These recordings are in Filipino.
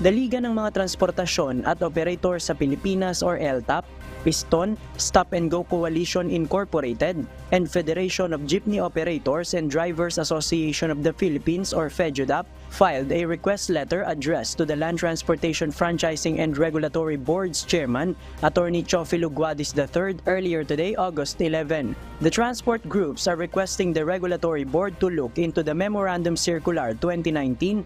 Daligan ng mga transportasyon at operator sa Pilipinas or LTAP, Piston, Stop and Go Coalition Incorporated, and Federation of Jeepney Operators and Drivers Association of the Philippines or FEDJUDAP filed a request letter addressed to the Land Transportation Franchising and Regulatory Board's chairman, Attorney Chofilo Guadis III, earlier today, August 11. The transport groups are requesting the Regulatory Board to look into the Memorandum Circular 2019-035,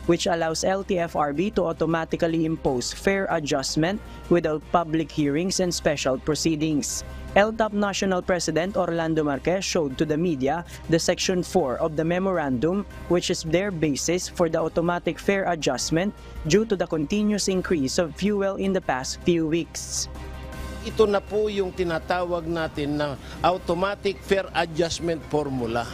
which allows LTFRB to automatically impose fare adjustment without public hearings and special proceedings. LTAP National President Orlando Marquez showed to the media the Section 4 of the memorandum, which is their basis for the automatic fare adjustment due to the continuous increase of fuel in the past few weeks. Ito na po yung tinatawag natin na automatic fare adjustment formula,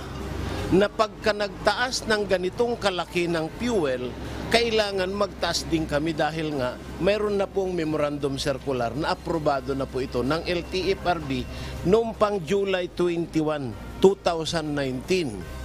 na pagka nagtaas ng ganitong kalaki ng fuel, kailangan magtaas din kami dahil nga mayroon na pong memorandum circular na aprobado na po ito ng LTFRB noong pang July 21, 2019.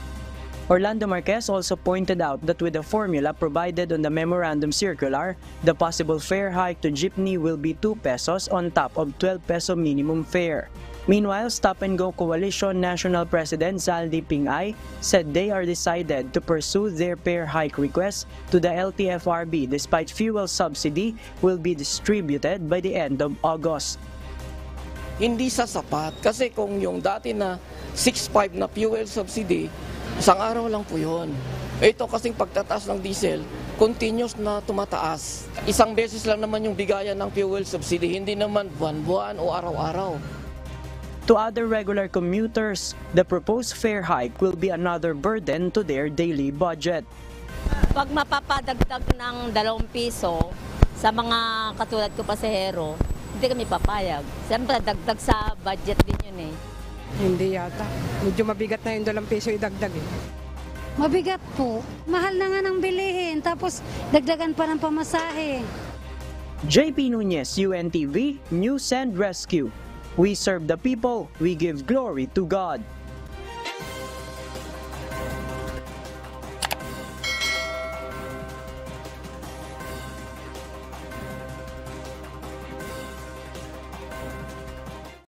Orlando Marquez also pointed out that with the formula provided on the memorandum circular, the possible fare hike to jeepney will be 2 pesos on top of 12 peso minimum fare. Meanwhile, Stop and Go Coalition National President Zaldi Pingay said they are decided to pursue their fare hike request to the LTFRB despite fuel subsidy will be distributed by the end of August. Hindi sasapat kasi kung yung dati na 6.5 na fuel subsidy, isang araw lang po yun. Ito kasing pagtataas ng diesel, continuous na tumataas. Isang beses lang naman yung bigayan ng fuel subsidy, hindi naman buwan-buwan o araw-araw. To other regular commuters, the proposed fare hike will be another burden to their daily budget. Pag mapapadagdag ng 2 piso sa mga katulad ko pasahero, hindi kami papayag. Siyempre, dagdag sa budget din yun eh. Hindi yata. Medyo mabigat na yung 2 piso idagdag eh. Mabigat po. Mahal na nga ng bilihin. Tapos dagdagan pa ng pamasahe. JP Nunez, UNTV, News and Rescue. We serve the people, we give glory to God.